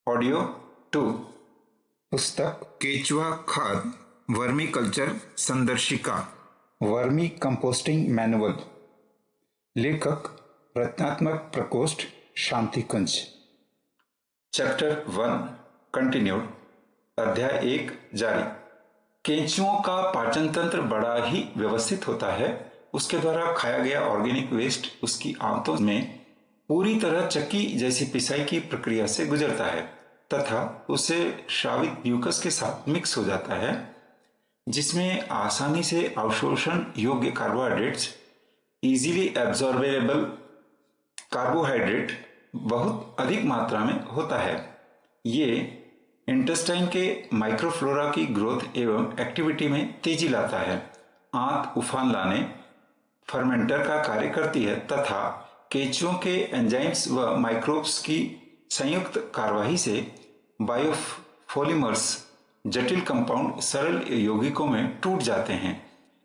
Audio 2। पुस्तक केचुआ खाद वर्मी कल्चर संदर्शिका। Vermicomposting manual. लेखक रत्नात्मक प्रकोष्ठ, शांतिकुंज। Chapter 1 continued. अध्याय 1 जारी। केंचुओं का पाचन तंत्र बड़ा ही व्यवस्थित होता है। उसके द्वारा खाया गया ऑर्गेनिक वेस्ट उसकी आंतों में पूरी तरह चक्की जैसी पिसाई की प्रक्रिया से गुजरता है तथा उसे श्रावित म्यूकस के साथ मिक्स हो जाता है, जिसमें आसानी से अवशोषण योग्य कार्बोहाइड्रेट्स, इजीली एब्जॉर्बेबल कार्बोहाइड्रेट बहुत अधिक मात्रा में होता है। ये इंटेस्टाइन के माइक्रोफ्लोरा की ग्रोथ एवं एक्टिविटी में तेजी लाता है, आंत उफान लाने फर्मेंटर का कार्य करती है तथा केंचुओं के एंजाइम्स व माइक्रोब्स की संयुक्त कार्यवाही से बायोपॉलीमर्स जटिल कंपाउंड सरल यौगिकों में टूट जाते हैं।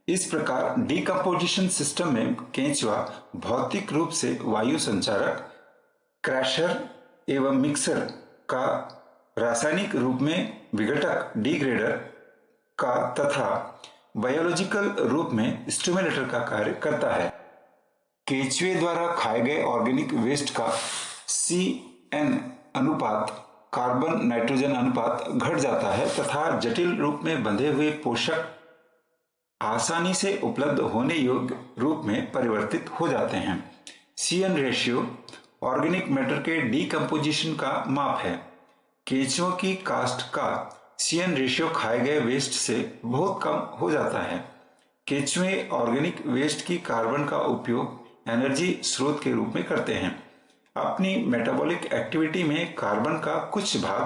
इस प्रकार डीकंपोजिशन सिस्टम में केंचुआ भौतिक रूप से वायु संचारक, क्रैशर एवं मिक्सर का, रासायनिक रूप में विघटक डिग्रेडर का तथा बायोलॉजिकल रूप में स्टिमुलेटर का कार्य करता है। केंचुए द्वारा खाए गए ऑर्गेनिक वेस्ट का CN अनुपात, कार्बन नाइट्रोजन अनुपात घट जाता है तथा जटिल रूप में बंधे हुए पोषक आसानी से उपलब्ध होने योग्य रूप में परिवर्तित हो जाते हैं। CN रेशियो ऑर्गेनिक मैटर के डीकंपोजिशन का माप है। केंचुओं की कास्ट का CN रेशियो खाए गए वेस्ट से बहुत कम हो जाता है। केंचुए ऑर्गेनिक वेस्ट की कार्बन का उपयोग एनर्जी स्रोत के रूप में करते हैं। अपनी मेटाबॉलिक एक्टिविटी में कार्बन का कुछ भाग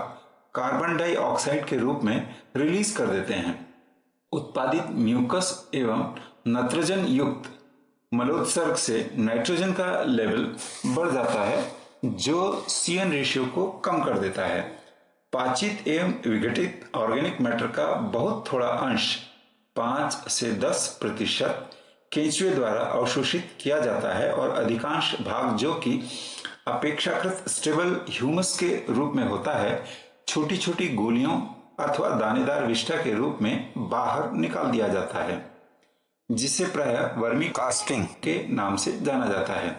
कार्बन डाइऑक्साइड के रूप में रिलीज कर देते हैं। उत्पादित म्यूकस एवं नाइट्रोजन युक्त मलोत्सर्ग से नाइट्रोजन का लेवल बढ़ जाता है, जो CN रेशियो को कम कर देता है। पाचित एवं विघटित ऑर्गेनिक मैटर का बहुत थोड़ा अंश 5 से 10% केंचुए द्वारा अवशोषित किया जाता है और अधिकांश भाग, जो कि अपेक्षाकृत स्टेबल ह्यूमस के रूप में होता है, छोटी छोटी गोलियों अथवा दानेदार विष्ठा के रूप में बाहर निकाल दिया जाता है, जिसे प्रायः वर्मी कास्टिंग के नाम से जाना जाता है।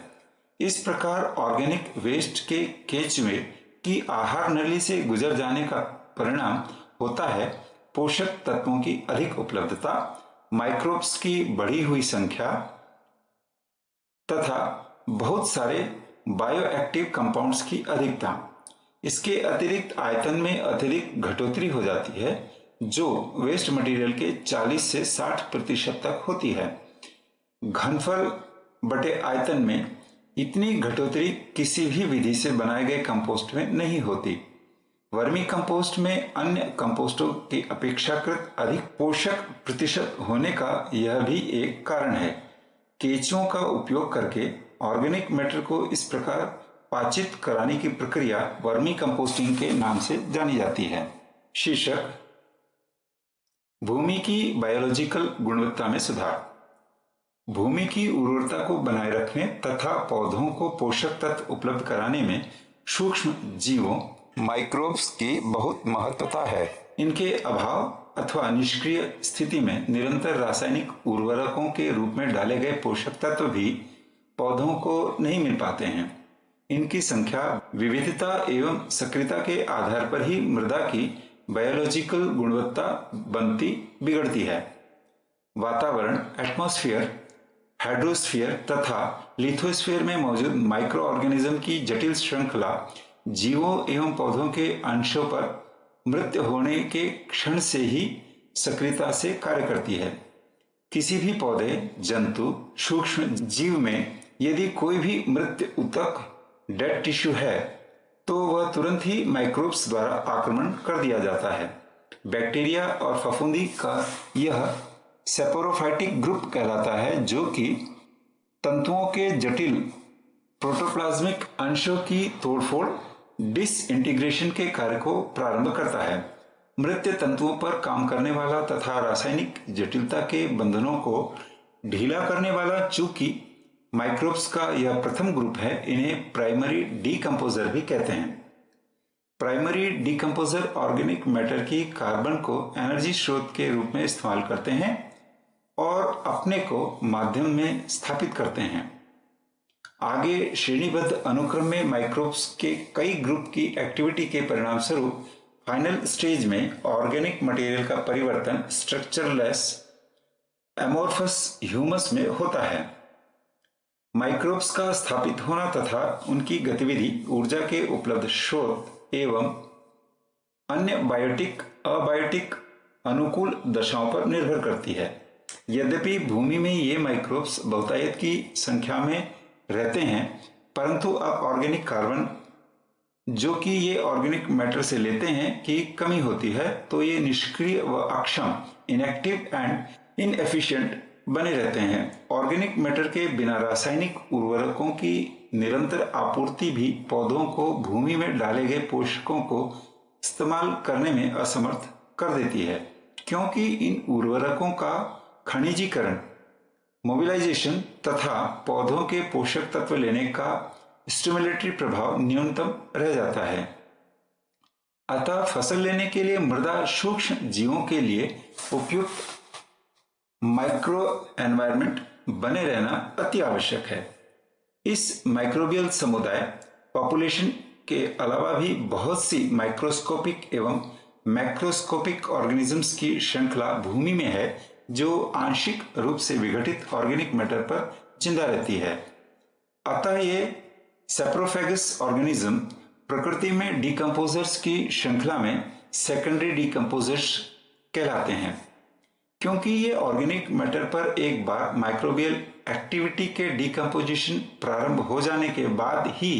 इस प्रकार ऑर्गेनिक वेस्ट के केंचुए की आहार नली से गुजर जाने का परिणाम होता है पोषक तत्वों की अधिक उपलब्धता, माइक्रोब्स की बढ़ी हुई संख्या तथा बहुत सारे बायोएक्टिव कंपाउंड्स की अधिकता। इसके अतिरिक्त आयतन में अत्यधिक घटोतरी हो जाती है, जो वेस्ट मटेरियल के 40 से 60% तक होती है। घनफल बटे आयतन में इतनी घटोतरी किसी भी विधि से बनाए गए कंपोस्ट में नहीं होती। वर्मी कंपोस्ट में अन्य कंपोस्टों की अपेक्षाकृत अधिक पोषक प्रतिशत होने का यह भी एक कारण है। केंचुओं का उपयोग करके ऑर्गेनिक मैटर को इस प्रकार पाचित कराने की प्रक्रिया वर्मी कंपोस्टिंग के नाम से जानी जाती है। शीर्षक: भूमि की बायोलॉजिकल गुणवत्ता में सुधार। भूमि की उर्वरता को बनाए रखने तथा पौधों को पोषक तत्व उपलब्ध कराने में सूक्ष्म जीवों माइक्रोब्स की बहुत महत्वता है। इनके अभाव अथवा निष्क्रिय स्थिति में निरंतर रासायनिक उर्वरकों के रूप में डाले गए पोषक तत्व भी पौधों को नहीं मिल पाते हैं। इनकी संख्या, विविधता एवं सक्रियता के आधार पर ही मृदा की बायोलॉजिकल गुणवत्ता बनती बिगड़ती है। वातावरण, एटमॉस्फेयर, हाइड्रोस्फीयर तथा लिथोस्फीयर में मौजूद माइक्रो ऑर्गेनिज्म की जटिल श्रृंखला जीवों एवं पौधों के अंशों पर मृत्यु होने के क्षण से ही सक्रियता से कार्य करती है। किसी भी पौधे, जंतु, सूक्ष्म जीव में यदि कोई भी मृत्यु ऊतक, डेड टिश्यू है, तो वह तुरंत ही माइक्रोब्स द्वारा आक्रमण कर दिया जाता है। बैक्टीरिया और फफूंदी का यह सेपोरोफाइटिक ग्रुप कहलाता है, जो कि तंतुओं के जटिल प्रोटोप्लाज्मिक अंशों की तोड़फोड़, डिसइंटीग्रेशन के कार्य को प्रारंभ करता है। मृत तंतुओं पर काम करने वाला तथा रासायनिक जटिलता के बंधनों को ढीला करने वाला चूंकि माइक्रोब्स का यह प्रथम ग्रुप है, इन्हें प्राइमरी डीकंपोजर भी कहते हैं। प्राइमरी डिकम्पोजर ऑर्गेनिक मैटर की कार्बन को एनर्जी स्रोत के रूप में इस्तेमाल करते हैं और अपने को माध्यम में स्थापित करते हैं। आगे श्रेणीबद्ध अनुक्रम में माइक्रोब्स के कई ग्रुप की एक्टिविटी के परिणाम स्वरूप फाइनल स्टेज में ऑर्गेनिक मटेरियल का परिवर्तन स्ट्रक्चरलेस एमोर्फस ह्यूमस में होता है। माइक्रोब्स का स्थापित होना तथा उनकी गतिविधि ऊर्जा के उपलब्ध स्रोत एवं अन्य बायोटिक अबायोटिक अनुकूल दशाओं पर निर्भर करती है। यद्यपि भूमि में ये माइक्रोब्स बहुतायत की संख्या में रहते हैं, परंतु अब ऑर्गेनिक कार्बन जो कि ये ऑर्गेनिक मैटर से लेते हैं की कमी होती है, तो ये निष्क्रिय व अक्षम इनएक्टिव एंड इनएफिशिएंट बने रहते हैं। ऑर्गेनिक मैटर के बिना रासायनिक उर्वरकों की निरंतर आपूर्ति भी पौधों को भूमि में डाले गए पोषकों को इस्तेमाल करने में असमर्थ कर देती है, क्योंकि इन उर्वरकों का खनिजीकरण, मोबिलाइजेशन तथा पौधों के पोषक तत्व लेने का स्टिमुलेटरी प्रभाव न्यूनतम रह जाता है। अतः फसल लेने के लिए मृदा सूक्ष्म जीवों के लिए उपयुक्त माइक्रो एनवायरनमेंट बने रहना अति आवश्यक है। इस माइक्रोबियल समुदाय पॉपुलेशन के अलावा भी बहुत सी माइक्रोस्कोपिक एवं मैक्रोस्कोपिक ऑर्गेनिजम्स की श्रृंखला भूमि में है, जो आंशिक रूप से विघटित ऑर्गेनिक मैटर पर जिंदा रहती है। अतः ये सैप्रोफेगस ऑर्गेनिज्म प्रकृति में डिकम्पोजर्स की श्रृंखला में सेकेंडरी डिकम्पोजर्स कहलाते हैं, क्योंकि ये ऑर्गेनिक मैटर पर एक बार माइक्रोबियल एक्टिविटी के डिकम्पोजिशन प्रारंभ हो जाने के बाद ही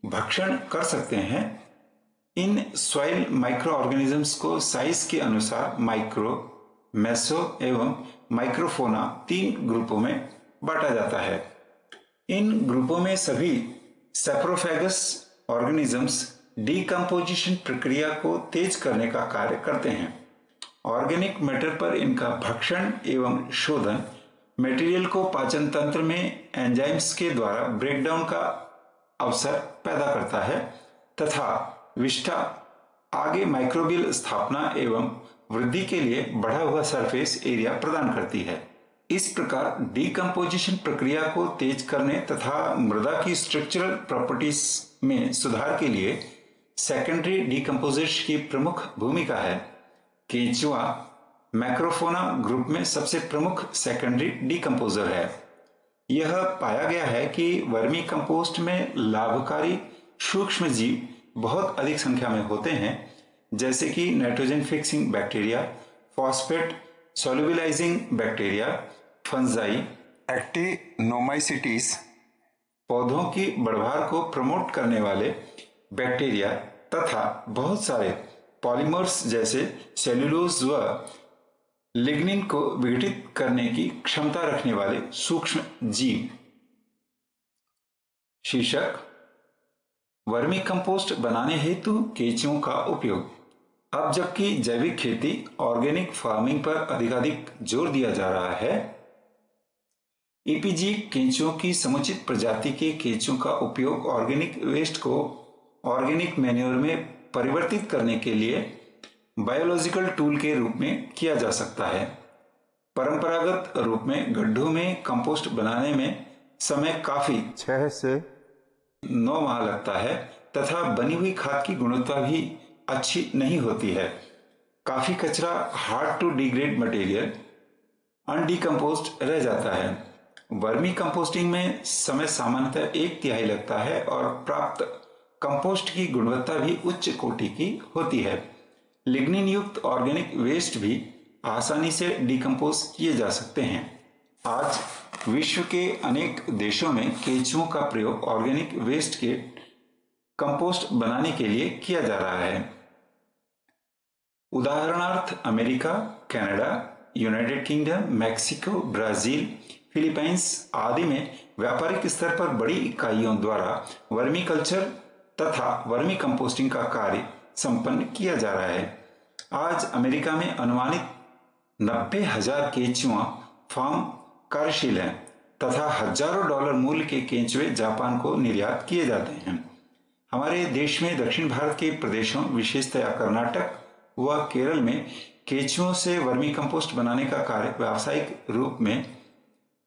भक्षण कर सकते हैं। इन सॉइल माइक्रो ऑर्गेनिजम्स को साइज के अनुसार माइक्रो, मेसो एवं माइक्रोफोना 3 ग्रुपों में बांटा जाता है। इन ग्रुपों में सभी सैप्रोफेगस ऑर्गेनिजम्स डिकम्पोजिशन प्रक्रिया को तेज करने का कार्य करते हैं। ऑर्गेनिक मैटर पर इनका भक्षण एवं शोधन मटेरियल को पाचन तंत्र में एंजाइम्स के द्वारा ब्रेकडाउन का अवसर पैदा करता है तथा विष्ठा आगे माइक्रोबियल स्थापना एवं वृद्धि के लिए बढ़ा हुआ सरफेस एरिया प्रदान करती है। इस प्रकार डिकम्पोजिशन प्रक्रिया को तेज करने तथा मृदा की स्ट्रक्चरल प्रॉपर्टीज में सुधार के लिए सेकेंडरी डिकम्पोजर्स की प्रमुख भूमिका है। केंचुआ मैक्रोफोना ग्रुप में सबसे प्रमुख सेकेंडरी डिकम्पोजर है। यह पाया गया है कि वर्मी कंपोस्ट में लाभकारी सूक्ष्म जीव बहुत अधिक संख्या में होते हैं, जैसे कि nitrogen fixing bacteria, phosphate solubilizing bacteria, fungi, actinomycetes, पौधों की बढ़वार को प्रमोट करने वाले बैक्टीरिया तथा बहुत सारे पॉलीमर्स जैसे सेल्यूलोज व लिग्निन को विघटित करने की क्षमता रखने वाले सूक्ष्म जीव। शीर्षक: वर्मी कंपोस्ट बनाने हेतु केंचुओं का उपयोग। अब जबकि जैविक खेती ऑर्गेनिक फार्मिंग पर अधिकाधिक जोर दिया जा रहा है, ईपीजी केंचुओं की समुचित प्रजाति के केंचुओं का उपयोग ऑर्गेनिक वेस्ट को ऑर्गेनिक मैन्योर में परिवर्तित करने के लिए बायोलॉजिकल टूल के रूप में किया जा सकता है। परंपरागत रूप में गड्ढों में कंपोस्ट बनाने में समय काफी 6 से 9 माह लगता है तथा बनी हुई खाद की गुणवत्ता भी अच्छी नहीं होती है। काफी कचरा, हार्ड टू डिग्रेड मटेरियल अनडिकम्पोज्ड रह जाता है। वर्मी कंपोस्टिंग में समय सामान्यतः 1/3 लगता है और प्राप्त कंपोस्ट की गुणवत्ता भी उच्च कोटि की होती है। लिग्निन युक्त ऑर्गेनिक वेस्ट भी आसानी से डिकम्पोज किए जा सकते हैं। आज विश्व के अनेक देशों में केंचुओं का प्रयोग ऑर्गेनिक वेस्ट के कंपोस्ट बनाने के लिए किया जा रहा है। उदाहरणार्थ America, Canada, United kingdom, Mexico, Brazil, Philippines आदि में व्यापारिक स्तर पर बड़ी इकाइयों द्वारा वर्मी कल्चर तथा वर्मी कंपोस्टिंग का कार्य संपन्न किया जा रहा है। आज अमेरिका में अनुमानित 90,000 केंचुआ फार्म कार्यशील हैं तथा हजारों डॉलर मूल्य के केंचुए जापान को निर्यात किए जाते हैं। हमारे देश में दक्षिण भारत के प्रदेशों विशेषतया कर्नाटक व केरल में केंचुओं से वर्मी कंपोस्ट बनाने का कार्य व्यावसायिक रूप में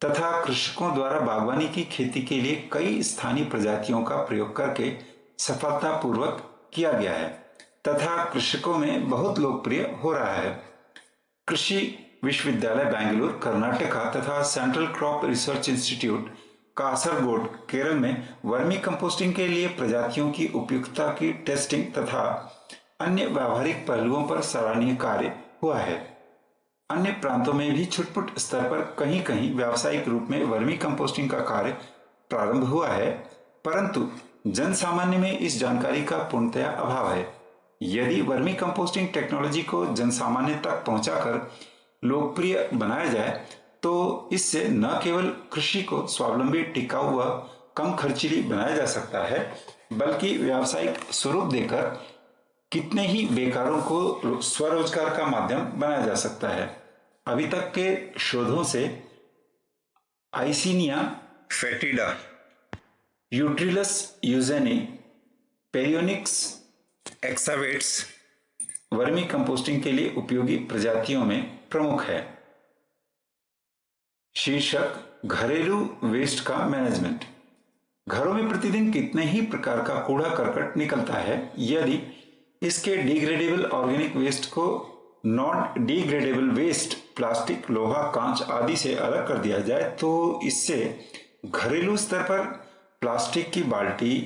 तथा कृषकों द्वारा बागवानी की खेती के लिए कई स्थानीय प्रजातियों का प्रयोग करके सफलतापूर्वक किया गया है तथा कृषकों में बहुत लोकप्रिय हो रहा है। कृषि विश्वविद्यालय बेंगलुरु कर्नाटका तथा central crop research institute Kasaragod Kerala में वर्मी कंपोस्टिंग के लिए प्रजातियों की उपयुक्तता की टेस्टिंग तथा अन्य व्यावहारिक पहलुओं पर सराहनीय कार्य हुआ है। अन्य प्रांतों में भी छुटपुट स्तर पर कहीं कहीं व्यावसायिक रूप में वर्मी कंपोस्टिंग का कार्य प्रारंभ हुआ है, परंतु जन सामान्य में इस जानकारी का पूर्णतया अभाव है। यदि वर्मी कंपोस्टिंग टेक्नोलॉजी को जन सामान्य तक पहुंचाकर लोकप्रिय बनाया जाए तो इससे न केवल कृषि को स्वावलंबी, टिकाऊ व कम खर्चीली बनाया जा सकता है, बल्कि व्यावसायिक स्वरूप देकर कितने ही बेकारों को स्वरोजगार का माध्यम बनाया जा सकता है। अभी तक के शोधों से आइसिनिया फेटिडा, यूट्रिलस यूजेनी, पेरियोनिक्स एक्सावेट्स वर्मी कंपोस्टिंग के लिए उपयोगी प्रजातियों में प्रमुख है। शीर्षक घरेलू वेस्ट का मैनेजमेंट। घरों में प्रतिदिन कितने ही प्रकार का कूड़ा करकट निकलता है। यदि इसके डिग्रेडेबल ऑर्गेनिक वेस्ट को नॉन डिग्रेडेबल वेस्ट प्लास्टिक, लोहा, कांच आदि से अलग कर दिया जाए तो इससे घरेलू स्तर पर प्लास्टिक की बाल्टी,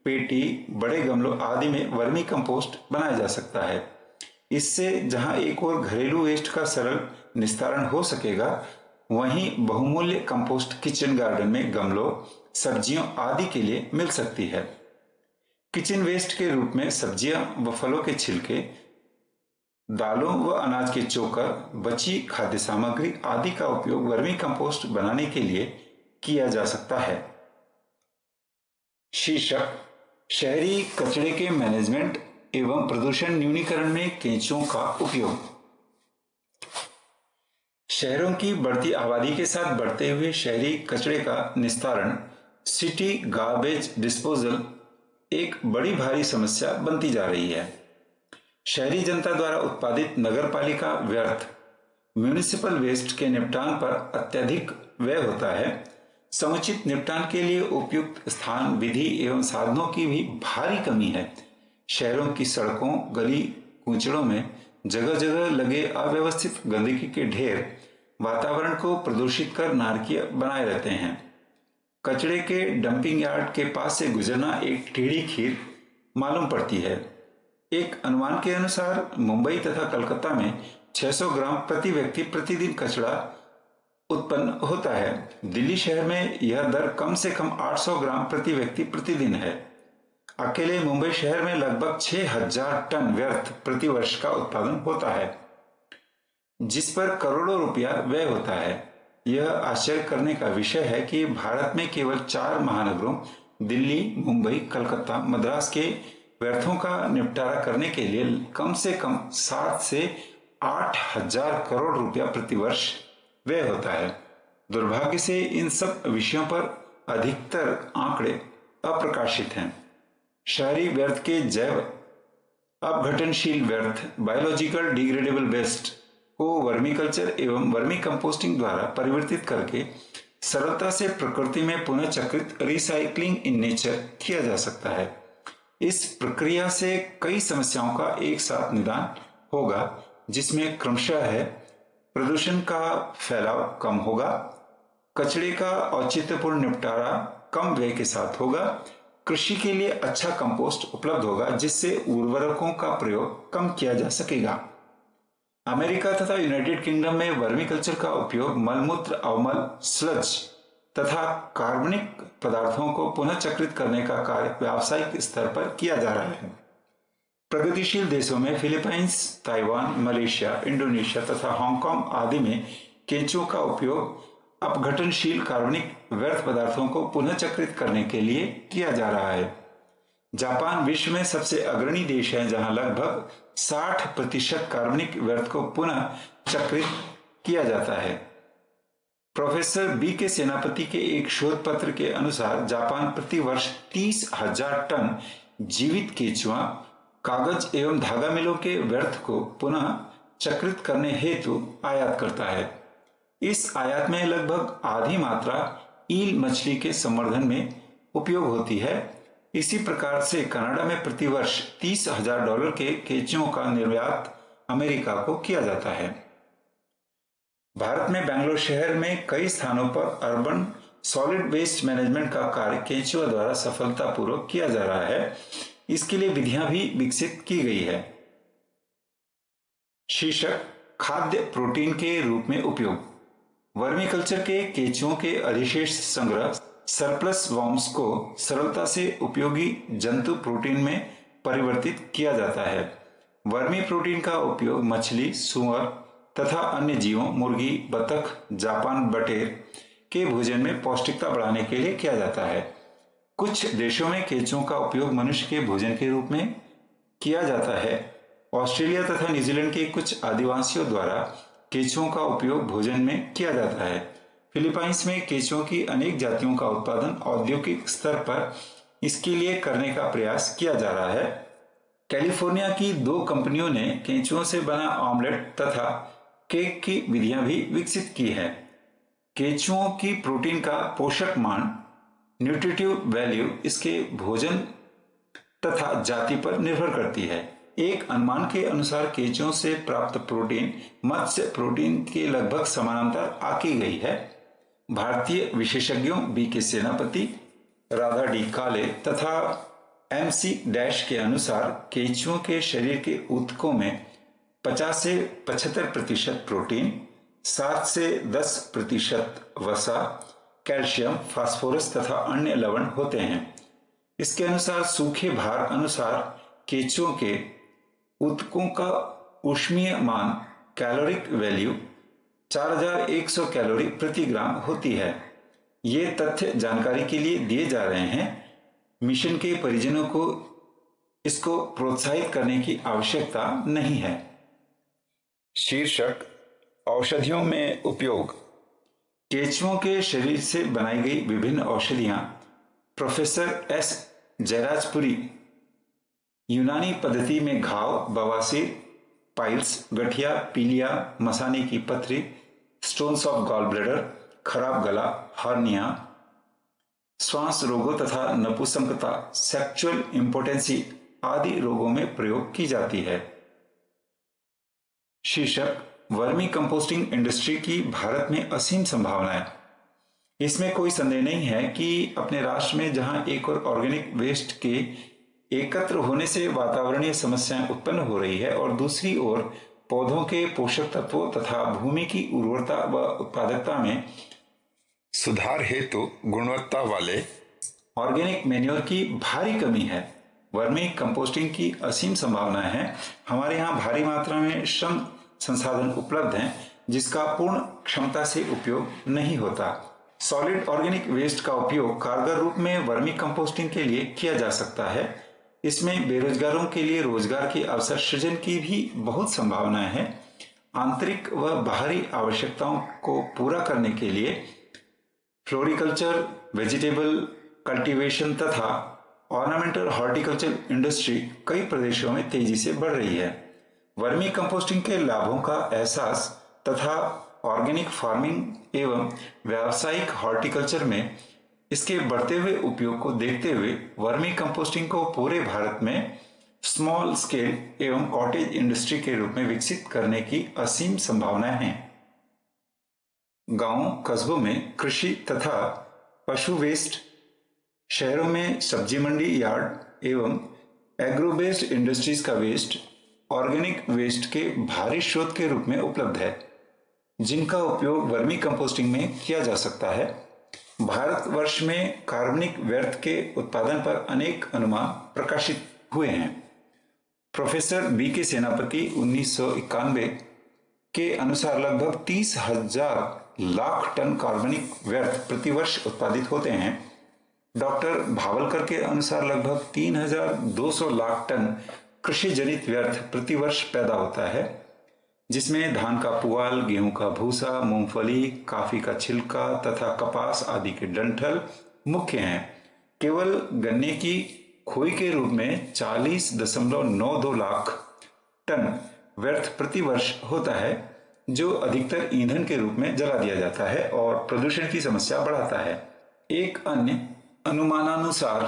पेटी, बड़े गमलों आदि में वर्मी कंपोस्ट बनाया जा सकता है। इससे जहां एक और घरेलू वेस्ट का सरल निस्तारण हो सकेगा, वहीं बहुमूल्य कंपोस्ट किचन गार्डन में गमलों, सब्जियों आदि के लिए मिल सकती है। किचन वेस्ट के रूप में सब्जियां व फलों के छिलके, दालों व अनाज के चोकर, बची खाद्य सामग्री आदि का उपयोग वर्मी कंपोस्ट बनाने के लिए किया जा सकता है। शीर्षक शहरी कचरे के मैनेजमेंट एवं प्रदूषण न्यूनीकरण में केंचुओं का उपयोग। शहरों की बढ़ती आबादी के साथ बढ़ते हुए शहरी कचरे का निस्तारण, सिटी गार्बेज डिस्पोजल एक बड़ी भारी समस्या बनती जा रही है। शहरी जनता द्वारा उत्पादित नगरपालिका व्यर्थ, म्यूनिसिपल वेस्ट के निपटान पर अत्यधिक व्यय होता है। समुचित निपटान के लिए उपयुक्त स्थान, विधि एवं साधनों की भी भारी कमी है। शहरों की सड़कों, गली कूचड़ों में जगह जगह लगे अव्यवस्थित गंदगी के ढेर वातावरण को प्रदूषित कर नारकीय बनाए रहते हैं। कचरे के डंपिंग यार्ड के पास से गुजरना एक टेढ़ी खीर मालूम पड़ती है। एक अनुमान के अनुसार मुंबई तथा कलकत्ता में 600 ग्राम प्रति व्यक्ति प्रतिदिन कचरा उत्पन्न होता है। दिल्ली शहर में यह दर कम से कम 800 ग्राम प्रति व्यक्ति प्रतिदिन है। अकेले मुंबई शहर में लगभग 6000 टन व्यर्थ प्रति वर्ष का उत्पादन होता है, जिस पर करोड़ों रुपया व्यय होता है। यह आश्चर्य करने का विषय है कि भारत में केवल 4 महानगरों दिल्ली, मुंबई, कलकत्ता, मद्रास के व्यर्थों का निपटारा करने के लिए कम से कम 7 से 8,000 करोड़ रुपया प्रतिवर्ष व्यय होता है। दुर्भाग्य से इन सब विषयों पर अधिकतर आंकड़े अप्रकाशित हैं। शहरी व्यर्थ के जैव अपघटनशील व्यर्थ, बायोलॉजिकल डिग्रेडेबल वेस्ट को वर्मीकल्चर एवं वर्मी कंपोस्टिंग द्वारा परिवर्तित करके सरलता से प्रकृति में पुनः चक्रित, रिसाइकलिंग इन नेचर किया जा सकता है। इस प्रक्रिया से कई समस्याओं का एक साथ निदान होगा, जिसमें क्रमशः है प्रदूषण का फैलाव कम होगा, कचरे का औचित्यपूर्ण निपटारा कम व्यय के साथ होगा, कृषि के लिए अच्छा कंपोस्ट उपलब्ध होगा, जिससे उर्वरकों का प्रयोग कम किया जा सकेगा। अमेरिका तथा यूनाइटेड किंगडम में वर्मीकल्चर का उपयोग मलमूत्र, अवमल, स्लज तथा कार्बनिक पदार्थों को पुनः चक्रित करने का कार्य व्यावसायिक स्तर पर किया जा रहा है। प्रगतिशील देशों में फिलीपींस, ताइवान, मलेशिया, इंडोनेशिया तथा हांगकांग आदि में केंचुओं का उपयोग अपघटनशील कार्बनिक व्यर्थ पदार्थों को पुनः चक्रित करने के लिए किया जा रहा है। जापान विश्व में सबसे अग्रणी देश है, जहां लगभग 60% कार्बनिक व्यर्थ को पुनः चक्रित किया जाता है। प्रोफेसर बी के सेनापति के एक शोध पत्र के अनुसार जापान प्रति वर्ष 30,000 टन जीवित केंचुआ कागज एवं धागा मिलों के व्यर्थ को पुनः चक्रित करने हेतु आयात करता है। इस आयात में लगभग आधी मात्रा ईल मछली के संवर्धन में उपयोग होती है। इसी प्रकार से कनाडा में प्रतिवर्ष $30,000 के केंचुओं का निर्यात अमेरिका को किया जाता है। भारत में बेंगलोर शहर में कई स्थानों पर अर्बन सॉलिड वेस्ट मैनेजमेंट का कार्य केंचुआ द्वारा सफलतापूर्वक किया जा रहा है। इसके लिए विधियां भी विकसित की गई है। शीर्षक खाद्य प्रोटीन के रूप में उपयोग। वर्मी कल्चर के केंचुओं के अधिशेष संग्रह सरप्लस वॉर्म्स को सरलता से उपयोगी जंतु प्रोटीन में परिवर्तित किया जाता है। वर्मी प्रोटीन का उपयोग मछली, सूअर तथा अन्य जीवों, मुर्गी, बतख, जापान बटेर के भोजन में पौष्टिकता बढ़ाने के लिए किया जाता है। कुछ देशों में केंचुओं का उपयोग मनुष्य के भोजन के रूप में किया जाता है। ऑस्ट्रेलिया तथा न्यूजीलैंड के कुछ आदिवासियों द्वारा केंचुओं का उपयोग भोजन में किया जाता है। फिलीपाइंस में केंचुओं की अनेक जातियों का उत्पादन औद्योगिक स्तर पर इसके लिए करने का प्रयास किया जा रहा है। कैलिफोर्निया की 2 कंपनियों ने केंचुओं से बना ऑमलेट तथा केक की विधियां भी विकसित की है। केंचुओं की प्रोटीन का पोषक मान न्यूट्रिटिव वैल्यू इसके भोजन तथा जाति पर निर्भर करती है। एक अनुमान के अनुसार केंचुओं से प्राप्त प्रोटीन मत्स्य प्रोटीन के लगभग समानांतर आकी गई है। भारतीय विशेषज्ञों B.K. सेनापति, राधा डी काले तथा MC डैश के अनुसार केंचुओं के शरीर के ऊतकों में 50 से 75% प्रोटीन, 7 से 10% वसा, कैल्शियम, फास्फोरस तथा अन्य लवण होते हैं। इसके अनुसार सूखे भार अनुसार केंचुओं के ऊतकों का ऊष्मीय मान कैलोरिक वैल्यू 4100 कैलोरी प्रति ग्राम होती है। ये तथ्य जानकारी के लिए दिए जा रहे हैं। मिशन के परिजनों को इसको प्रोत्साहित करने की आवश्यकता नहीं है। शीर्षक औषधियों में उपयोग। केंचुओं के शरीर से बनाई गई विभिन्न औषधियां प्रोफेसर S. जयराजपुरी यूनानी पद्धति में घाव, बवासीर, पाइल्स, गठिया, पीलिया, मसाने की पथरी, स्टोन्स ऑफ गॉल ब्लैडर, खराब गला, हार्निया, श्वास रोगों तथा नपुंसकता, सेक्सुअल इम्पोटेंसी आदि रोगों में प्रयोग की जाती है। शीर्षक वर्मी कंपोस्टिंग इंडस्ट्री की भारत में असीम संभावनाएं। इसमें कोई संदेह नहीं है कि अपने राष्ट्र में जहां एक और ऑर्गेनिक वेस्ट के एकत्र होने से वातावरणीय समस्याएं उत्पन्न हो रही है और दूसरी ओर पौधों के पोषक तत्वों तथा भूमि की उर्वरता व उत्पादकता में सुधार हेतु गुणवत्ता वाले ऑर्गेनिक मैन्योर की भारी कमी है। वर्मी कंपोस्टिंग की असीम संभावनाएं हैं। हमारे यहाँ भारी मात्रा में श्रम संसाधन उपलब्ध हैं जिसका पूर्ण क्षमता से उपयोग नहीं होता। सॉलिड ऑर्गेनिक वेस्ट का उपयोग कारगर रूप में वर्मी कंपोस्टिंग के लिए किया जा सकता है। इसमें बेरोजगारों के लिए रोजगार के अवसर सृजन की भी बहुत संभावनाएं हैं। आंतरिक व बाहरी आवश्यकताओं को पूरा करने के लिए फ्लोरिकल्चर, वेजिटेबल कल्टीवेशन तथा ऑर्नामेंटल हॉर्टिकल्चर इंडस्ट्री कई प्रदेशों में तेजी से बढ़ रही है। वर्मी कंपोस्टिंग के लाभों का एहसास तथा ऑर्गेनिक फार्मिंग एवं व्यावसायिक हॉर्टिकल्चर में इसके बढ़ते हुए उपयोग को देखते हुए वर्मी कंपोस्टिंग को पूरे भारत में स्मॉल स्केल एवं कॉटेज इंडस्ट्री के रूप में विकसित करने की असीम संभावनाएं हैं। गांवों, कस्बों में कृषि तथा पशु वेस्ट, शहरों में सब्जी मंडी, यार्ड एवं एग्रो बेस्ड इंडस्ट्रीज का वेस्ट ऑर्गेनिक वेस्ट के भारी स्रोत के रूप में उपलब्ध है जिनका उपयोग वर्मी कंपोस्टिंग में किया जा सकता है। भारतवर्ष में कार्बनिक व्यर्थ के उत्पादन पर अनेक अनुमान प्रकाशित हुए हैं। Professor B.K. सेनापति 1991 के अनुसार लगभग 30,000 लाख टन कार्बनिक व्यर्थ प्रतिवर्ष उत्पादित होते हैं। डॉक्टर भावलकर के अनुसार लगभग 3,200 लाख टन कृषि जनित व्यर्थ प्रतिवर्ष पैदा होता है जिसमें धान का पुआल, गेहूं का भूसा, मूंगफली, काफी का छिलका तथा कपास आदि के डंठल मुख्य हैं। केवल गन्ने की खोई के रूप में 40.92 लाख टन व्यर्थ प्रति वर्ष होता है, जो अधिकतर ईंधन के रूप में जला दिया जाता है और प्रदूषण की समस्या बढ़ाता है। एक अन्य अनुमानानुसार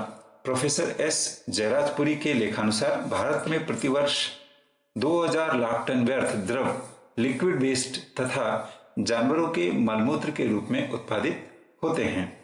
प्रोफेसर एस जयराजपुरी के लेखानुसार भारत में प्रतिवर्ष 2000 लाख टन व्यर्थ द्रव लिक्विड वेस्ट तथा जानवरों के मलमूत्र के रूप में उत्पादित होते हैं।